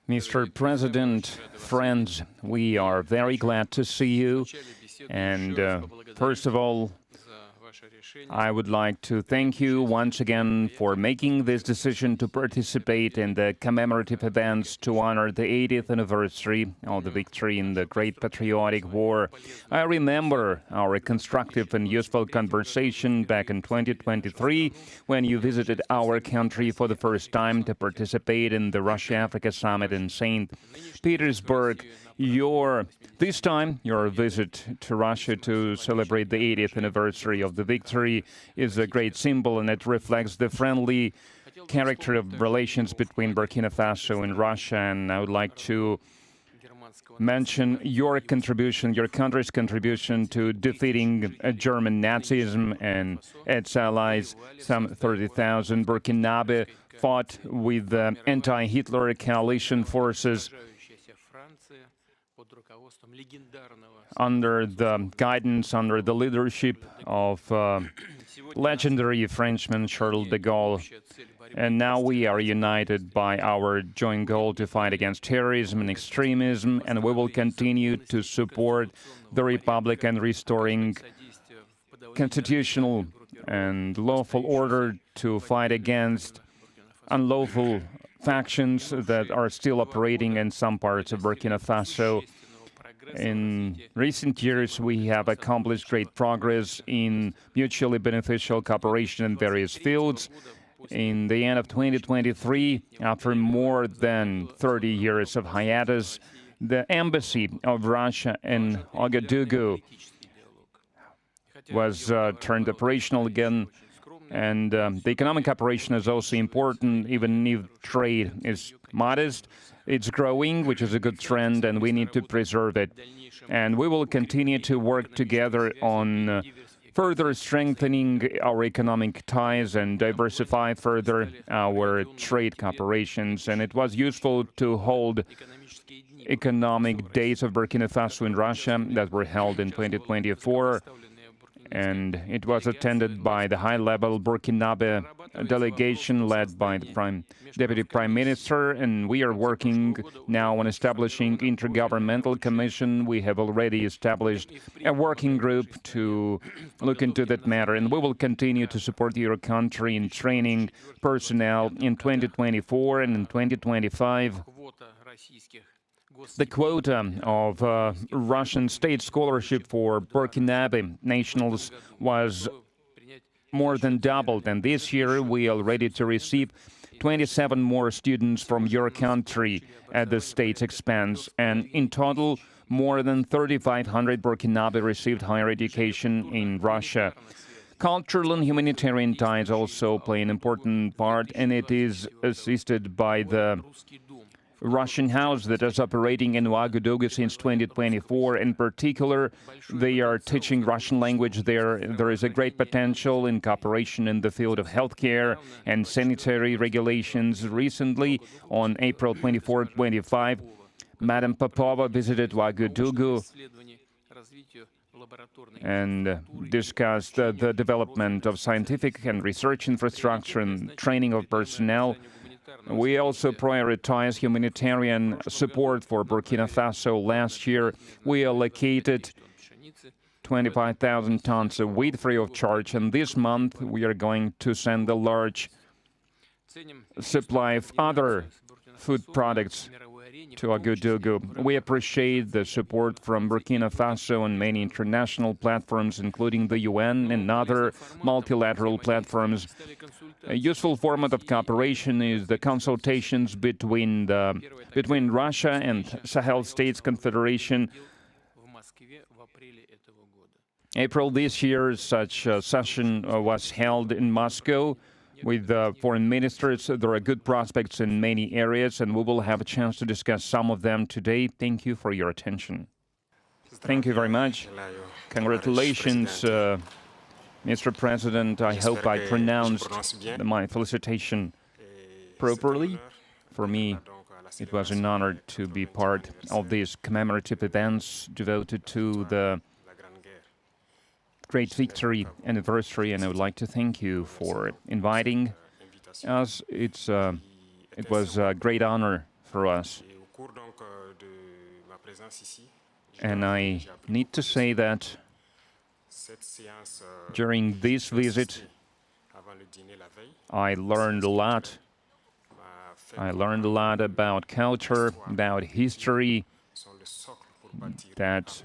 Mr. President, friends, we are very glad to see you. And first of all, I would like to thank you once again for making this decision to participate in the commemorative events to honor the 80th anniversary of the victory in the Great Patriotic War. I remember our constructive and useful conversation back in 2023 when you visited our country for the first time to participate in the Russia-Africa Summit in St. Petersburg. This time, your visit to Russia to celebrate the 80th anniversary of the victory is a great symbol, and it reflects the friendly character of relations between Burkina Faso and Russia. And I would like to mention your contribution, your country's contribution to defeating German Nazism and its allies. Some 30,000 Burkinabe fought with the anti-Hitler coalition forces under the guidance, under the leadership of legendary Frenchman Charles de Gaulle. And now we are united by our joint goal to fight against terrorism and extremism, and we will continue to support the Republic and restoring constitutional and lawful order, to fight against unlawful factions that are still operating in some parts of Burkina Faso. In recent years, we have accomplished great progress in mutually beneficial cooperation in various fields. In the end of 2023, after more than 30 years of hiatus, the embassy of Russia in Ouagadougou was turned operational again. And the economic operation is also important, even if trade is modest. It's growing, which is a good trend, and we need to preserve it. And we will continue to work together on further strengthening our economic ties and diversify further our trade cooperations. And it was useful to hold economic days of Burkina Faso in Russia that were held in 2024. And it was attended by the high-level Burkinabe delegation led by the Deputy Prime Minister, and we are working now on establishing intergovernmental commission. We have already established a working group to look into that matter, and we will continue to support your country in training personnel in 2024 and in 2025. The quota of Russian state scholarship for Burkinabe nationals was more than doubled, and this year we are ready to receive 27 more students from your country at the state's expense, and in total, more than 3,500 Burkinabe received higher education in Russia. Cultural and humanitarian ties also play an important part, and it is assisted by the Russian house that is operating in Ouagadougou since 2024. In particular, they are teaching Russian language there. There is a great potential in cooperation in the field of healthcare and sanitary regulations. Recently, on April 24-25, Madam Popova visited Ouagadougou and discussed the development of scientific and research infrastructure and training of personnel. We also prioritize humanitarian support for Burkina Faso. Last year, we allocated 25,000 tons of wheat free of charge, and this month we are going to send a large supply of other food products to Ouagadougou. We appreciate the support from Burkina Faso and many international platforms, including the UN and other multilateral platforms. A useful format of cooperation is the consultations between Russia and Sahel States Confederation. April this year, such a session was held in Moscow with foreign ministers. There are good prospects in many areas, and we will have a chance to discuss some of them today. Thank you for your attention. Thank you very much. Congratulations, Mr. President. I hope I pronounced my felicitation properly. For me, it was an honor to be part of these commemorative events devoted to the great victory anniversary, and I would like to thank you for inviting us. It's It was a great honor for us. And I need to say that during this visit, I learned a lot. I learned a lot about culture, about history, that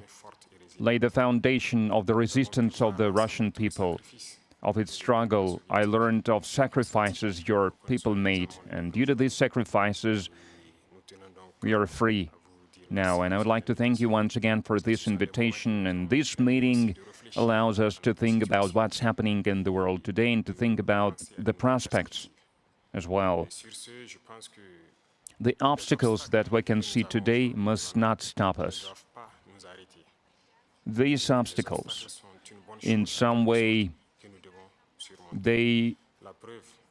laid the foundation of the resistance of the Russian people, of its struggle. I learned of sacrifices your people made, and due to these sacrifices, we are free now. And I would like to thank you once again for this invitation, and this meeting allows us to think about what's happening in the world today and to think about the prospects as well. The obstacles that we can see today must not stop us. These obstacles, in some way, they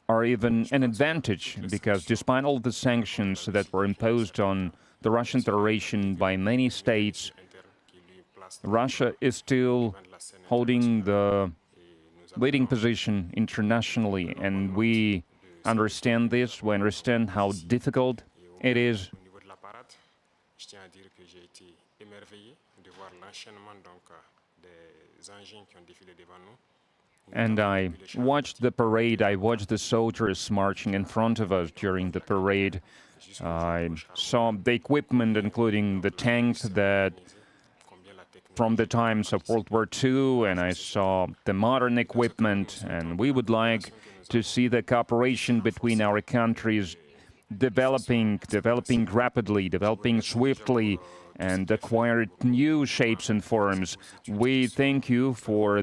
are even an advantage, because despite all the sanctions that were imposed on the Russian Federation by many states, Russia is still holding the leading position internationally, and we understand this, we understand how difficult it is. And I watched the parade, I watched the soldiers marching in front of us during the parade. I saw the equipment, including the tanks that from the times of World War II, and I saw the modern equipment, and we would like to see the cooperation between our countries developing rapidly, developing swiftly, and acquire new shapes and forms. We thank you for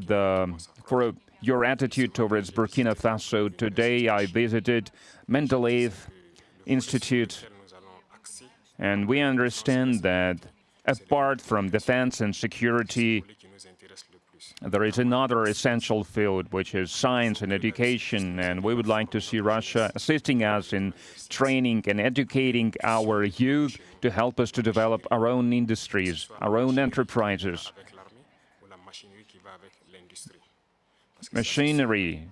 your attitude towards Burkina Faso. Today I visited Mendeleev Institute, and we understand that apart from defense and security, there is another essential field, which is science and education, and we would like to see Russia assisting us in training and educating our youth to help us to develop our own industries, our own enterprises. Machinery,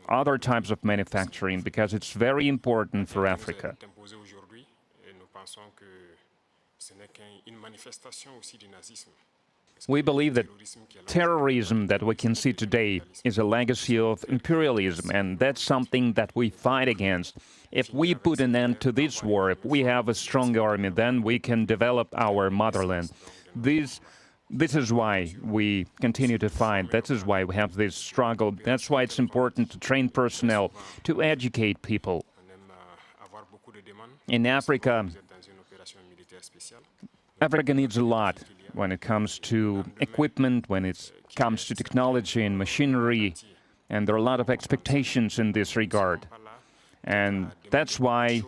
other types of manufacturing, because it's very important for Africa. We believe that terrorism that we can see today is a legacy of imperialism, and that's something that we fight against. If we put an end to this war, if we have a strong army, then we can develop our motherland. This is why we continue to fight. That is why we have this struggle. That's why it's important to train personnel, to educate people. In Africa, Africa needs a lot when it comes to equipment, when it comes to technology and machinery, and there are a lot of expectations in this regard. And that's why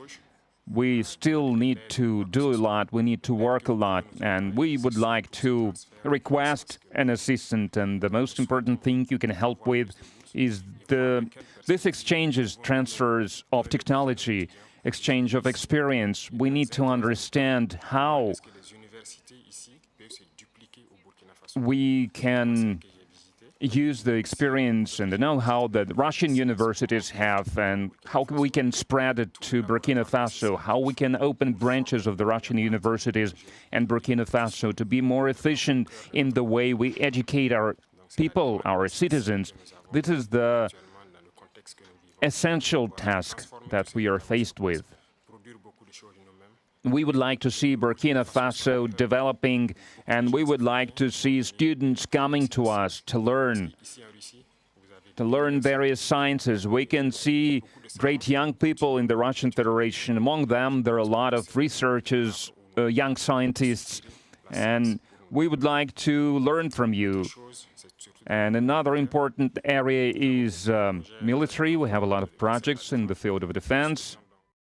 we still need to do a lot, we need to work a lot, and we would like to request an assistant, and the most important thing you can help with is this exchanges, transfers of technology, exchange of experience. We need to understand how we can use the experience and the know-how that Russian universities have, and how we can spread it to Burkina Faso, how we can open branches of the Russian universities and Burkina Faso to be more efficient in the way we educate our people, our citizens. This is the essential task that we are faced with. We would like to see Burkina Faso developing, and we would like to see students coming to us to learn various sciences. We can see great young people in the Russian Federation. Among them, there are a lot of researchers, young scientists, and we would like to learn from you. And another important area is military. We have a lot of projects in the field of defense.